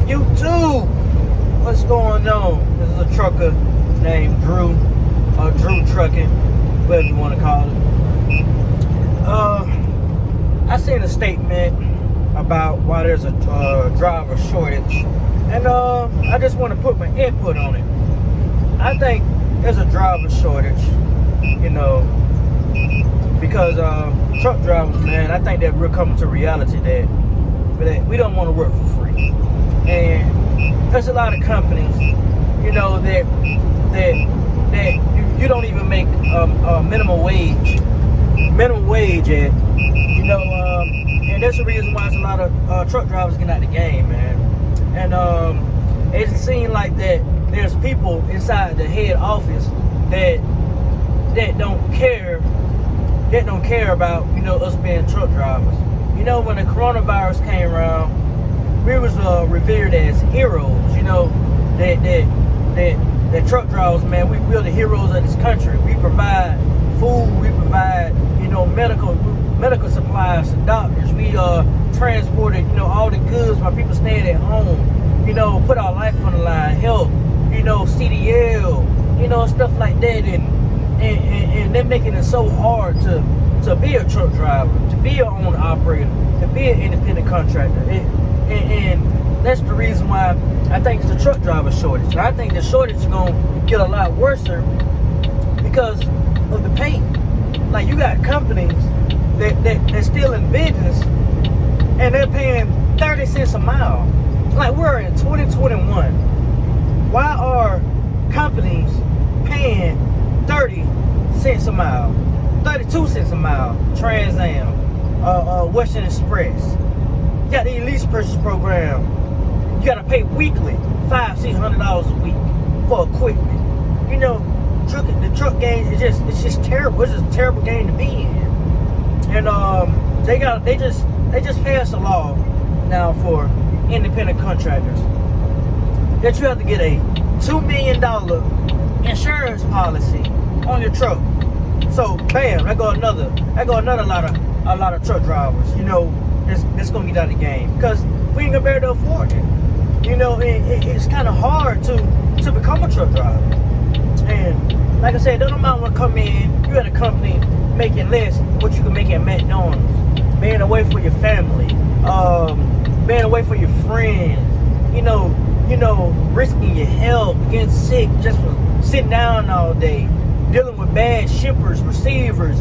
YouTube, what's going on? This is a trucker named Drew, or Drew Trucking, whatever you want to call it. I seen a statement about why there's a driver shortage, and I just want to put my input on it. I think there's a driver shortage, because truck drivers, man, I think that we're coming to reality that we don't want to work for free. And there's a lot of companies, that you don't even make minimum wage at, and that's the reason why there's a lot of truck drivers getting out of the game, man. And it seems like that there's people inside the head office that don't care about us being truck drivers. When the coronavirus came around, we was revered as heroes. That truck drivers, man, we're the heroes of this country. We provide food, we provide medical supplies to doctors. We transported all the goods while people staying at home. Put our life on the line, help. CDL, stuff like that, and they're making it so hard to be a truck driver, to be your own operator, to be an independent contractor. And that's the reason why I think it's a truck driver shortage. And I think the shortage is going to get a lot worse because of the pay. Like, you got companies that's still in business and they're paying 30 cents a mile. Like, we're in 2021. Why are companies paying 30 cents a mile? 32 cents a mile, Trans Am, Western Express. You got the lease purchase program. You got to pay weekly, $500-$600 a week for equipment. The truck game it's just terrible. It's just a terrible game to be in. And they just passed a law now for independent contractors that you have to get a $2 million insurance policy on your truck. So bam, I got another lot of truck drivers, that's gonna get out of the game because we ain't gonna be able to afford it. It's kind of hard to become a truck driver. And like I said, don't mind when come in, you at a company making less what you can make at McDonald's, being away from your family, being away from your friends, risking your health, getting sick just for sitting down all day, dealing with bad shippers, receivers,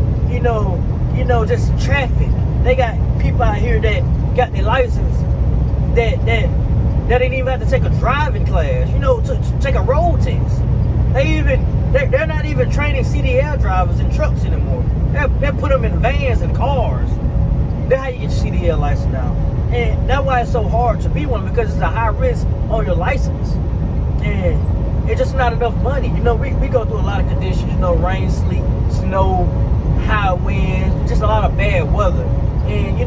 just traffic. They got people out here that got their license that didn't even have to take a driving class, to take a road test. They're not even training CDL drivers in trucks anymore. They put them in vans and cars. That's how you get your CDL license now. And that's why it's so hard to be one, because it's a high risk on your license. And it's just not enough money. We go through a lot of conditions, rain, sleet, snow, high winds, just a lot of bad weather. And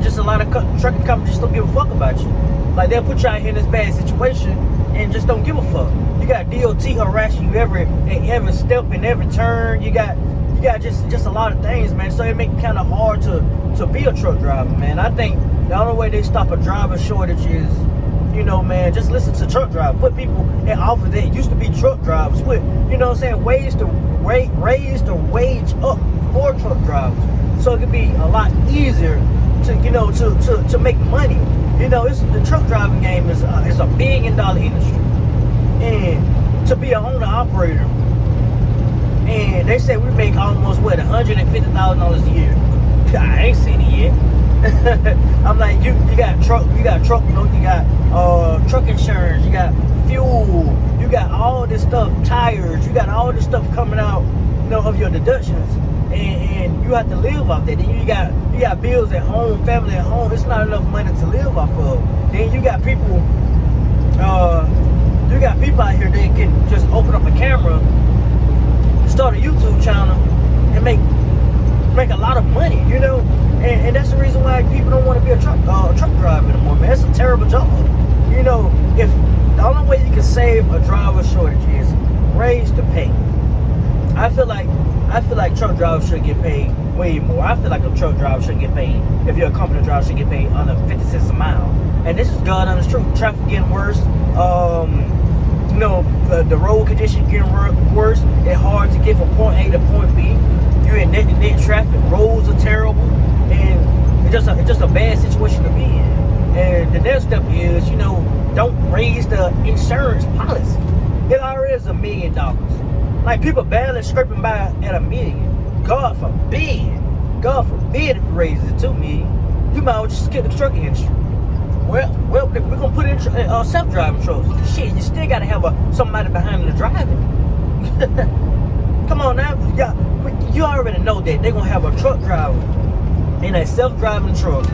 just a lot of trucking companies just don't give a fuck about you. Like, they'll put you out here in this bad situation and just don't give a fuck. You got DOT harassing you every step and every turn. You got just a lot of things, man. So it makes it kind of hard to be a truck driver, man. I think the only way they stop a driver shortage is, man, just listen to truck drivers. Put people that offer that used to be truck drivers. Put, ways to raise the wage up for truck drivers, so it could be a lot easier to make money. The truck driving game is a $1 billion industry, and to be an owner operator, and they say we make almost $150,000 a year. I ain't seen it yet. I'm like, you got truck, you got truck insurance, you got fuel, you got all this stuff, tires, you got all this stuff coming out, of your deductions, and you have to live off that. Then you got bills at home, family at home. It's not enough money to live off of. Then you got people out here that can just open up a camera, start a YouTube channel, and make a lot of money, and that's the reason why people don't want to be a truck driver anymore, man. It's a terrible job. If the only way you can save a driver shortage is raise the pay. I feel like truck drivers should get paid way more. I feel like a truck driver should get paid. If you're a company driver, should get paid under 50 cents a mile. And this is God honest truth. Traffic getting worse. You know, the road conditions getting worse. It's hard to get from point A to point B. You're in net traffic. Roads are terrible, and it's just a bad situation to be in. And the next step is, you know, don't raise the insurance policy. It already is $1 million. Like, people barely scraping by at $1 million. God forbid if it raises it to $2 million. You might as well just skip the trucking industry. Well, we're gonna put in self-driving trucks. Shit, you still gotta have somebody behind the driving. Come on now, you already know that they're gonna have a truck driver in a self-driving truck.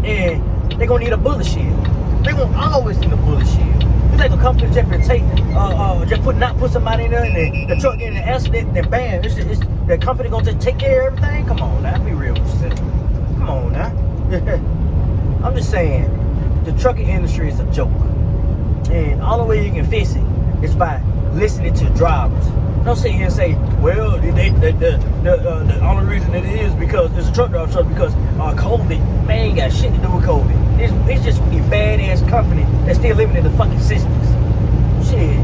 And they're gonna need a bullet shield. They're gonna always need a bullet shield. You think a company just not put somebody in there and the truck get in an accident, then bam, the company gonna just take care of everything? Come on now, be real with yourself. Come on now. I'm just saying, the trucking industry is a joke. And all the way you can fix it is by listening to drivers. Don't sit here and say, well, the only reason it is because it's a truck driver truck because COVID. Man, ain't got shit to do with COVID. It's just a badass company that's still living in the fucking systems. Shit.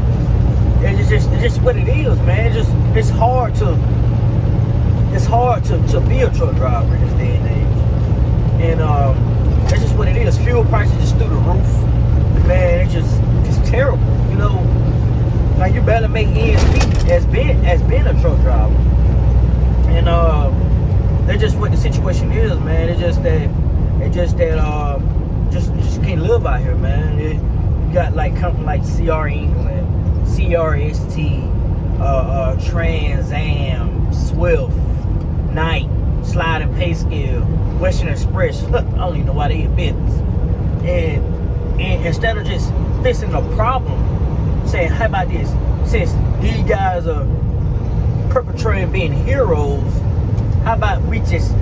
It's just what it is, man. It's hard to be a truck driver in this day and age. And that's just what it is. Fuel prices just through the roof. Man, it's terrible. You know, like, you better make ends meet as being a truck driver. And that's just what the situation is, man. It's just that just can't live out here, man. You got like companies like CR England, CRST, Trans Am, Swift, Knight, Sliding Pay Scale, Western Express. I don't even know why they in business. And instead of just fixing the problem, saying, how about this? Since these guys are perpetrating being heroes, how about we just,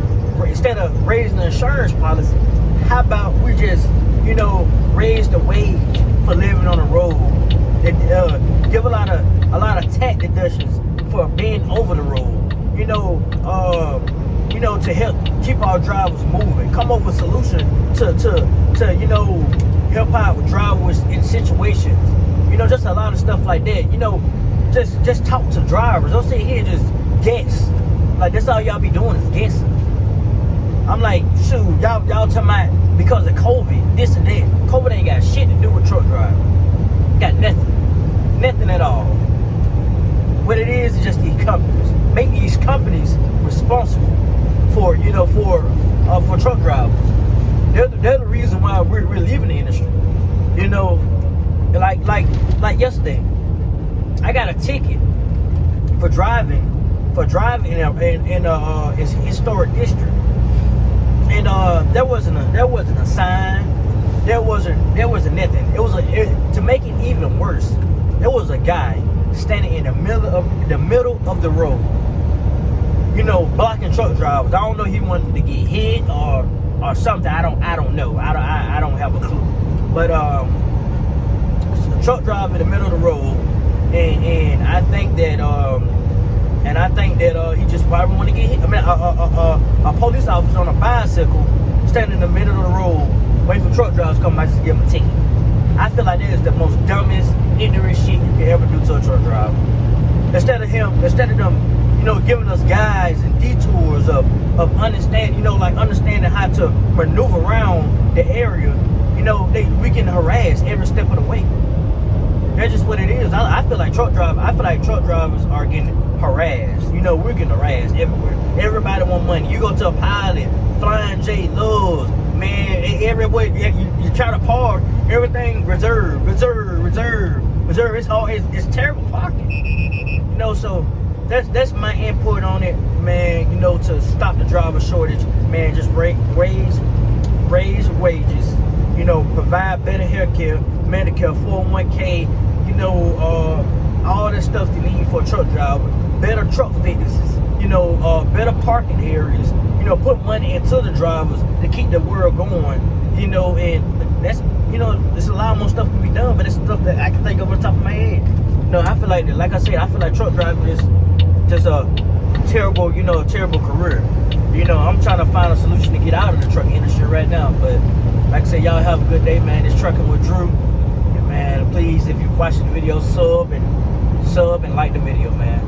instead of raising the insurance policy, how about we just, you know, raise the wage for living on the road and give a lot of tax deductions for being over the road. You know, to help keep our drivers moving. Come up with solutions to you know, help out with drivers in situations. You know, just a lot of stuff like that. You know, just talk to drivers. Don't sit here and just guess. Like, that's all y'all be doing is guessing. I'm like, shoot, y'all talking about because of COVID, this and that. COVID ain't got shit to do with truck driving. Got nothing at all. What it is just these companies. Make these companies responsible for, you know, for truck drivers. They're the reason why we're leaving the industry. You know, like yesterday, I got a ticket for driving in a historic district. And there wasn't a sign. There wasn't nothing. To make it even worse, there was a guy standing in the middle of the road, you know, blocking truck drivers. I don't know if he wanted to get hit or something. I don't know. I don't have a clue. But a truck driver in the middle of the road, and I think that he just probably want to get hit. I mean, a police officer on a bicycle standing in the middle of the road waiting for truck drivers to come by just to give him a ticket. I feel like that is the most dumbest, ignorant shit you can ever do to a truck driver. Instead of them, you know, giving us guides and detours of understanding, you know, like understanding how to maneuver around the area, you know, we can harass every step of the way. That's just what it is. I feel like truck drivers are getting harassed. You know, we're getting harassed everywhere. Everybody want money. You go to a Pilot, Flying J, Loves, man, everywhere you try to park, everything reserved. It's terrible parking. You know, so that's my input on it, man. You know, to stop the driver shortage, man. Just raise wages. You know, provide better healthcare, Medicare, 401k. You know, all that stuff they need for a truck driver. Better truck fitnesses. You know, better parking areas. You know, put money into the drivers to keep the world going. You know, and that's, you know, there's a lot more stuff to be done, but it's stuff that I can think of on top of my head. You know, I feel like, I said, I feel like truck driving is just a terrible, you know, terrible career. You know, I'm trying to find a solution to get out of the truck industry right now. But like I said, y'all have a good day, man. It's Trucking with Drew. And man, please, if you're watching the video, sub and like the video, man.